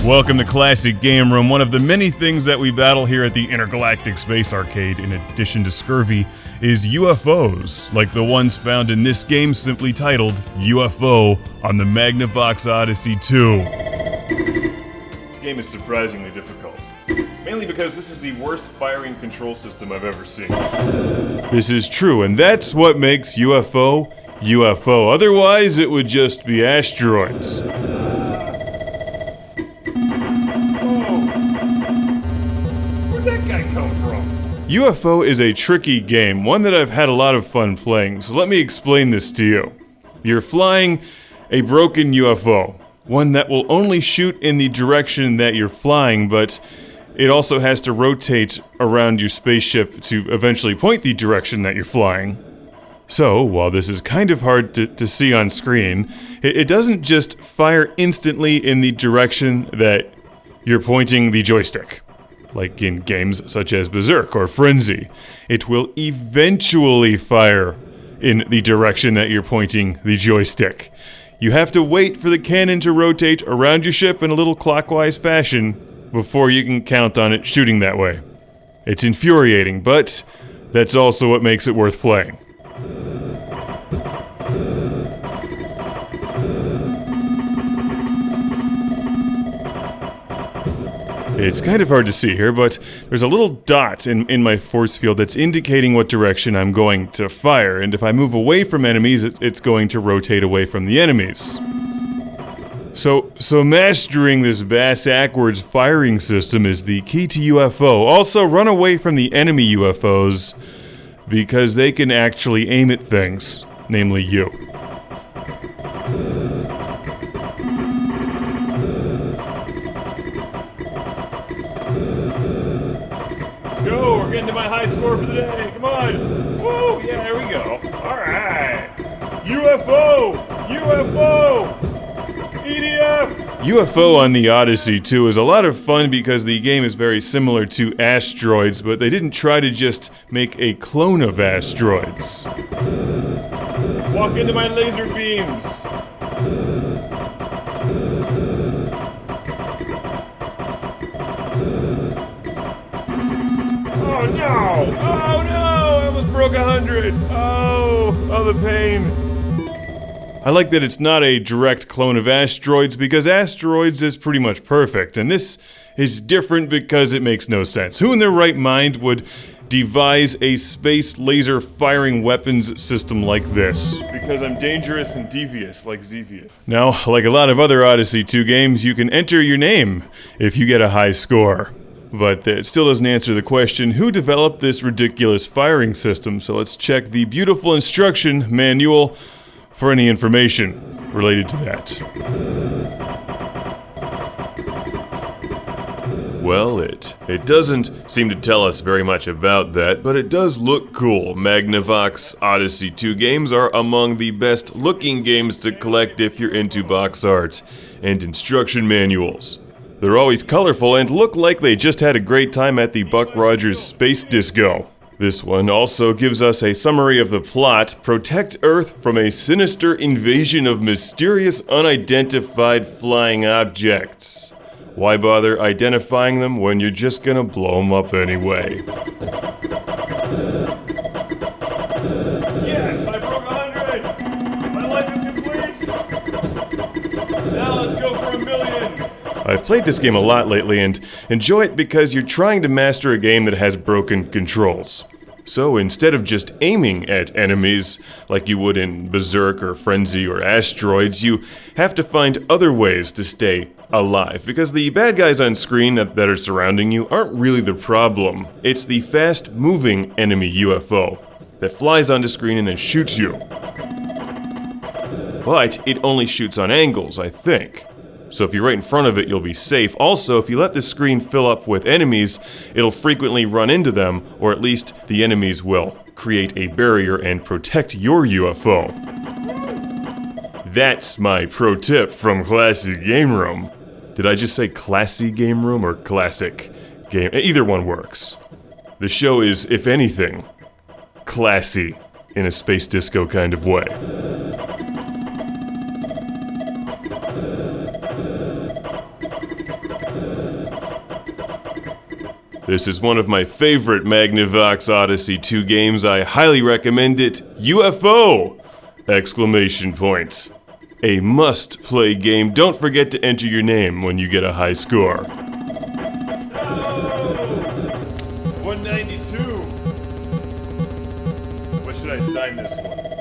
Welcome to Classic Game Room, one of the many things that we battle here at the Intergalactic Space Arcade, in addition to scurvy, is UFOs, like the ones found in this game simply titled UFO on the Magnavox Odyssey 2. This game is surprisingly difficult, mainly because this is the worst firing control system I've ever seen. This is true, and that's what makes UFO UFO. Otherwise, it would just be asteroids. UFO is a tricky game, one that I've had a lot of fun playing, so let me explain this to you. You're flying a broken UFO, one that will only shoot in the direction that you're flying, but it also has to rotate around your spaceship to eventually point the direction that you're flying. So, while this is kind of hard to see on screen, it doesn't just fire instantly in the direction that you're pointing the joystick. Like in games such as Berserk or Frenzy, it will eventually fire in the direction that you're pointing the joystick. You have to wait for the cannon to rotate around your ship in a little clockwise fashion before you can count on it shooting that way. It's infuriating, but that's also what makes it worth playing. It's kind of hard to see here, but there's a little dot in my force field that's indicating what direction I'm going to fire, and if I move away from enemies, it's going to rotate away from the enemies. So mastering this bass-ackwards firing system is the key to UFO. Also, run away from the enemy UFOs, because they can actually aim at things, namely you. Getting to my high score for the day. Come on. Woo! Yeah, there we go. Alright. UFO! UFO! EDF! UFO on the Odyssey 2 is a lot of fun because the game is very similar to Asteroids, but they didn't try to just make a clone of Asteroids. Walk into my laser beams. Oh no! Oh no! I almost broke 100! Oh, the pain. I like that it's not a direct clone of Asteroids because Asteroids is pretty much perfect, and this is different because it makes no sense. Who in their right mind would devise a space laser firing weapons system like this? Because I'm dangerous and devious, like Xevious. Now, like a lot of other Odyssey 2 games, you can enter your name if you get a high score. But it still doesn't answer the question, who developed this ridiculous firing system? So let's check the beautiful instruction manual for any information related to that. Well, it doesn't seem to tell us very much about that, but it does look cool. Magnavox Odyssey 2 games are among the best looking games to collect if you're into box art and instruction manuals. They're always colorful and look like they just had a great time at the Buck Rogers Space Disco. This one also gives us a summary of the plot: protect Earth from a sinister invasion of mysterious unidentified flying objects. Why bother identifying them when you're just gonna blow them up anyway? Yes, I broke 100! My life is complete! Now let's go for 1,000,000! I've played this game a lot lately and enjoy it because you're trying to master a game that has broken controls. So instead of just aiming at enemies like you would in Berserk or Frenzy or Asteroids, you have to find other ways to stay alive, because the bad guys on screen that are surrounding you aren't really the problem. It's the fast-moving enemy UFO that flies onto screen and then shoots you. But it only shoots on angles, I think. So if you're right in front of it, you'll be safe. Also, if you let the screen fill up with enemies, it'll frequently run into them, or at least the enemies will create a barrier and protect your UFO. That's my pro tip from Classic Game Room. Did I just say Classy Game Room or Classic Game? Either one works. The show is, if anything, classy in a space disco kind of way. This is one of my favorite Magnavox Odyssey 2 games. I highly recommend it. UFO! Exclamation points. A must-play game. Don't forget to enter your name when you get a high score. 192. What should I sign this one?